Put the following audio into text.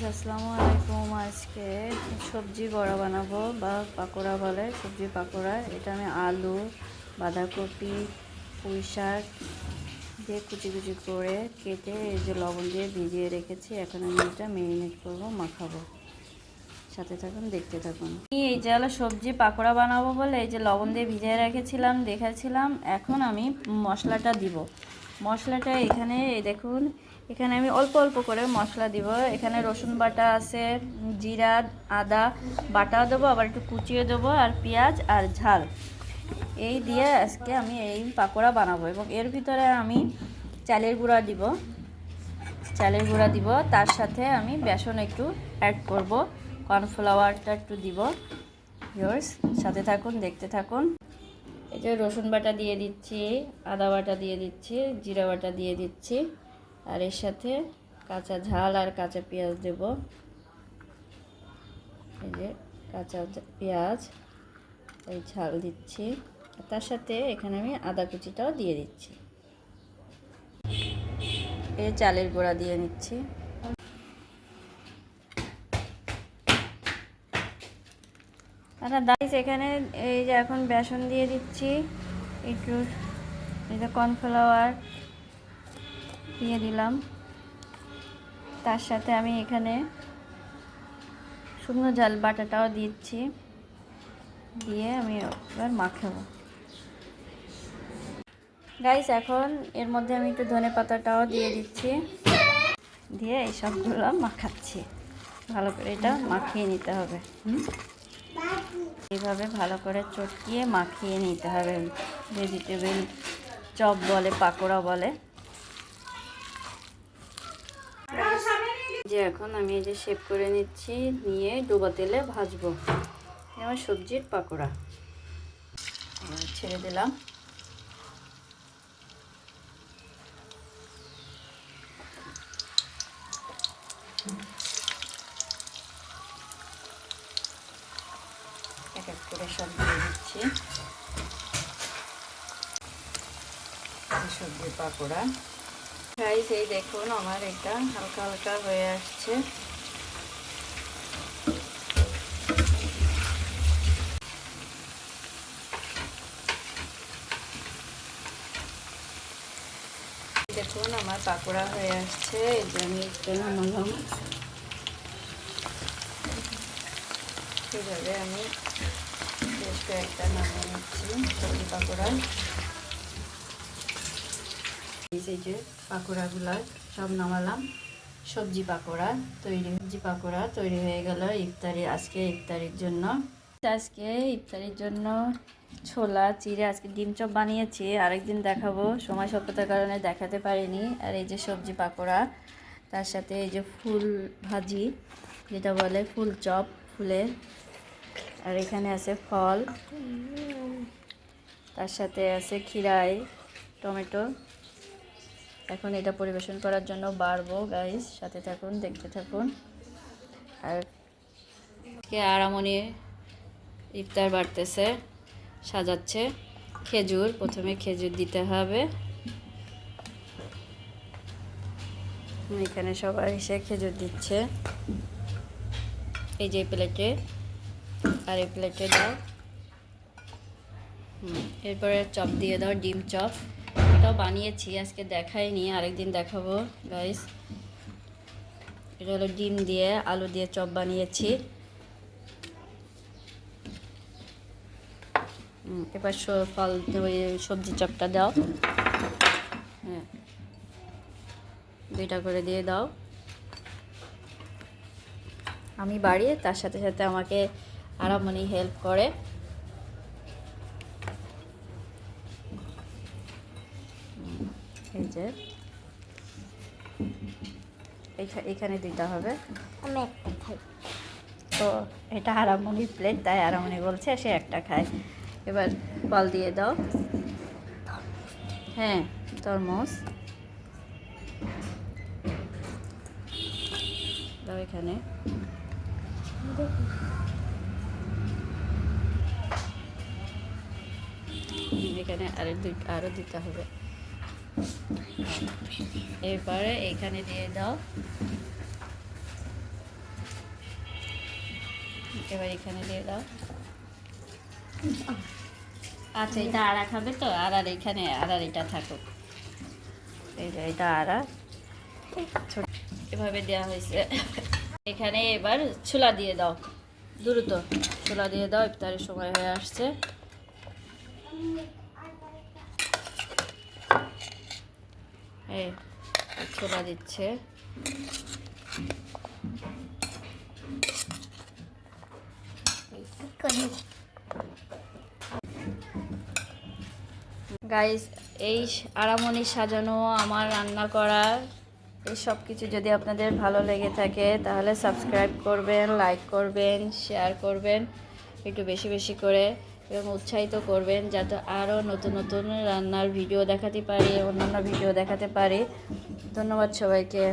Guys আসসালামু আলাইকুম। আজকে সবজি বড়া বানাবো বা পাকোড়া বলে, সবজি পাকোড়া। এটা আমি আলু, বাঁধাকপি, পুঁই শাক দিয়ে কুচি কুচি করে কেটে এই যে লবণ দিয়ে ভিজিয়ে রেখেছি। এখন আমি এটা ম্যারিনেট করবো, মাখাবো। সাথে থাকুন, দেখতে থাকুন। এই যে হলো সবজি পাকোড়া বানাবো বলে এই যে লবণ দিয়ে ভিজিয়ে রেখেছিলাম, দেখেছিলাম। এখন আমি মশলাটা দিব। মশলাটা এখানে এই দেখুন, এখানে আমি অল্প অল্প করে মশলা দিব। এখানে রসুন বাটা আছে, জিরা আদা বাটা দেবো, আবার একটু কুচিয়ে দেবো, আর পেঁয়াজ আর ঝাল এই দিয়ে আজকে আমি এই পাকোড়া বানাবো। এবং এর ভিতরে আমি চালের গুঁড়া দিব, তার সাথে আমি বেসন একটু অ্যাড করব, কর্নফ্লাওয়ারটা একটু দিব। ভিউয়ার্স সাথে থাকুন, দেখতে থাকুন। এই যে রসুন বাটা দিয়ে দিচ্ছি, আদা বাটা দিয়ে দিচ্ছি, জিরা বাটা দিয়ে দিচ্ছি, আর এর সাথে কাঁচা ঝাল আর কাঁচা পেঁয়াজ দেব। এই যে কাঁচা পেঁয়াজ, এই ঝাল দিচ্ছি, তার সাথে এখানে আমি আদা কুচিটাও দিয়ে দিচ্ছি। এই চালের গুঁড়া দিয়ে নিচ্ছি। আচ্ছা গাইস, এখানে এই যে এখন বেসন দিয়ে দিচ্ছি, একটু এই যে কর্নফ্লাওয়ার দিয়ে দিলাম, তার সাথে আমি এখানে শুকনো ঝাল বাটাটাও দিচ্ছি, দিয়ে আমি এবার মাখাবো। গাইস এখন এর মধ্যে আমি একটু ধনে পাতাটাও দিয়ে দিচ্ছি, দিয়ে এই সবগুলো মাখাচ্ছি। ভালো করে এটা মাখিয়ে নিতে হবে। এইভাবে ভালো করে চটকিয়ে মাখিয়ে নিতে হবে। ভেজিটেবল চপ বলে, পাকোড়া বলে। যে এখন আমি এই যে শেপ করে নিচ্ছি, নিয়ে ডুবা তেলে ভাজবো। আমার সবজির পাকোড়া ছেড়ে দিলাম। এক এক করে সব দিয়ে দিচ্ছি। সবজির পাকোড়া গাইস, এই দেখুন আমার এটা হালকা হালকা হয়ে আসছে। দেখুন আমার পাকোড়া হয়ে আসছে। এই যে আমি একটু নামালাম। এভাবে আমি বেশ কয়েকটা নামিয়ে নিচ্ছি সবজি পাকোড়া। এই যে পাকোড়াগুলো সব নামালাম। সবজি পাকোড়া তৈরি হয়ে গেল ইফতারি, আজকে ইফতারির জন্য। আজকে ইফতারির জন্য ছোলা চিড়ে আজকে ডিম চপ বানিয়েছি। আরেকদিন দেখাবো, সময় স্বল্পতার কারণে দেখাতে পারিনি। আর এই যে সবজি পাকোড়া, তার সাথে এই যে ফুল ভাজি, যেটা বলে ফুল চপ ফুলের। আর এখানে আছে ফল, তার সাথে আছে খিরাই, টমেটো। এখন এটা পরিবেশন করার জন্য বাড়বো। গাইস সাথে থাকুন, দেখতে থাকুন। আর আরামনি ইফতার বাড়তেছে, সাজাচ্ছে। খেজুর, প্রথমে খেজুর দিতে হবে। এখানে সবাই এসে খেজুর দিচ্ছে, এই যে প্লেটে, আর এই প্লেটে দাও। এরপরে চপ দিয়ে দাও, ডিম চপ। এটাও বানিয়েছি, আজকে দেখাইনি, আরেকদিন দেখাবো গাইস। এটা হলো ডিম দিয়ে আলু দিয়ে চপ বানিয়েছি। এবার ফল সবজি চপটা দাও। হ্যাঁ, দুইটা করে দিয়ে দাও। আমি বাড়ি, তার সাথে সাথে আমাকে আরামনি হেল্প করে। এই যে এখানে দুইটা হবে, আমি একটা খাই। তো এটা আরামনির প্লেট, তাই আরামনি বলছে সে একটা খায়। এবার ফল দিয়ে দাও। হ্যাঁ, তরমুজ দাও এখানে। এখানে আরও দিতে হবে। এরপরে এখানে দিয়ে দাও। এবার এখানে দিয়ে দাও। আচ্ছা, এটা আড়া খাবে তো, আর এখানে আর এটা থাকুক। এই যে এটা আড়া ছোট এভাবে দেওয়া হয়েছে। এখানে এবার ছোলা দিয়ে দাও, দ্রুত ছোলা দিয়ে দাও, ইফতারের সময় হয়ে আসছে। এই ছোলা দিচ্ছে। গাইস, এই আরামনি সাজানো আমার রান্না করা এই সব কিছু যদি আপনাদের ভালো লেগে থাকে তাহলে সাবস্ক্রাইব করবেন, লাইক করবেন, শেয়ার করবেন একটু বেশি বেশি করে, এবং উৎসাহিত করবেন যাতে আরও নতুন নতুন রান্নার ভিডিও দেখাতে পারি, অন্যান্য ভিডিও দেখাতে পারি। ধন্যবাদ সবাইকে।